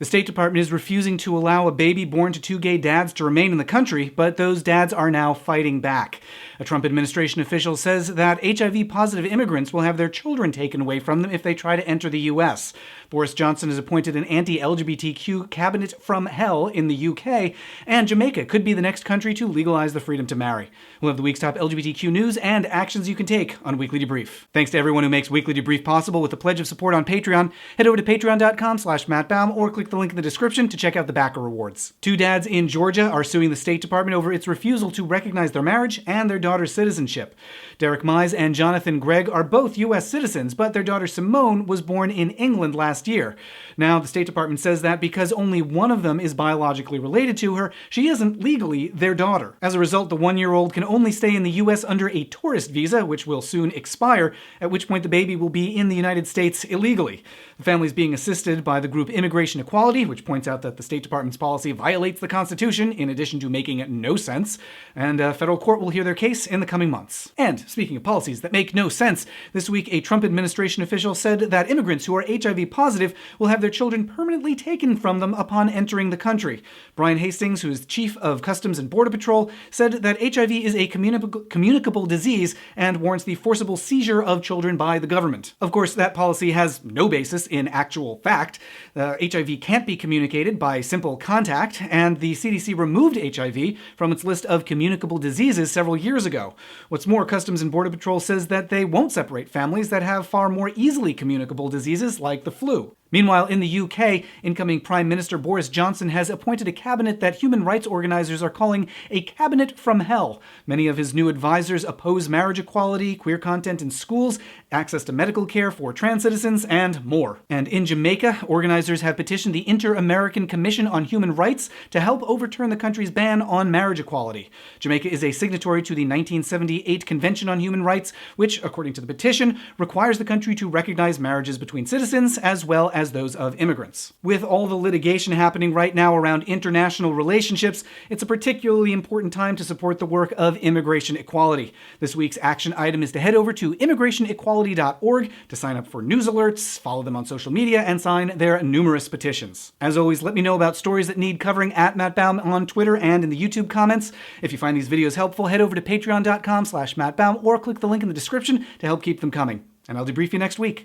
The State Department is refusing to allow a baby born to two gay dads to remain in the country, but those dads are now fighting back. A Trump administration official says that HIV-positive immigrants will have their children taken away from them if they try to enter the U.S. Boris Johnson has appointed an anti-LGBTQ cabinet from hell in the UK, and Jamaica could be the next country to legalize the freedom to marry. We'll have the week's top LGBTQ news and actions you can take on Weekly Debrief. Thanks to everyone who makes Weekly Debrief possible with a pledge of support on Patreon. Head over to patreon.com/mattbaum or click the link in the description to check out the backer rewards. Two dads in Georgia are suing the State Department over its refusal to recognize their marriage and their daughter's citizenship. Derek Mize and Jonathan Gregg are both U.S. citizens, but their daughter Simone was born in England last year. Now, the State Department says that because only one of them is biologically related to her, she isn't legally their daughter. As a result, the one-year-old can only stay in the U.S. under a tourist visa, which will soon expire, at which point the baby will be in the United States illegally. The family is being assisted by the group Immigration Equality, which points out that the State Department's policy violates the Constitution, in addition to making no sense, and a federal court will hear their case in the coming months. And speaking of policies that make no sense, this week a Trump administration official said that immigrants who are HIV positive will have their children permanently taken from them upon entering the country. Brian Hastings, who is chief of Customs and Border Patrol, said that HIV is a communicable disease and warrants the forcible seizure of children by the government. Of course, that policy has no basis in actual fact. HIV can't be communicated by simple contact, and the CDC removed HIV from its list of communicable diseases several years ago. What's more, Customs and Border Patrol says that they won't separate families that have far more easily communicable diseases like the flu. Meanwhile, in the UK, incoming Prime Minister Boris Johnson has appointed a cabinet that human rights organizers are calling a cabinet from hell. Many of his new advisors oppose marriage equality, queer content in schools, access to medical care for trans citizens, and more. And in Jamaica, organizers have petitioned the Inter-American Commission on Human Rights to help overturn the country's ban on marriage equality. Jamaica is a signatory to the 1978 Convention on Human Rights, which, according to the petition, requires the country to recognize marriages between citizens as well as those of immigrants. With all the litigation happening right now around international relationships, it's a particularly important time to support the work of immigration equality. This week's action item is to head over to immigrationequality.org to sign up for news alerts, follow them on social media, and sign their numerous petitions. As always, let me know about stories that need covering at Matt Baum on Twitter and in the YouTube comments. If you find these videos helpful, head over to patreon.com/mattbaum or click the link in the description to help keep them coming. And I'll debrief you next week.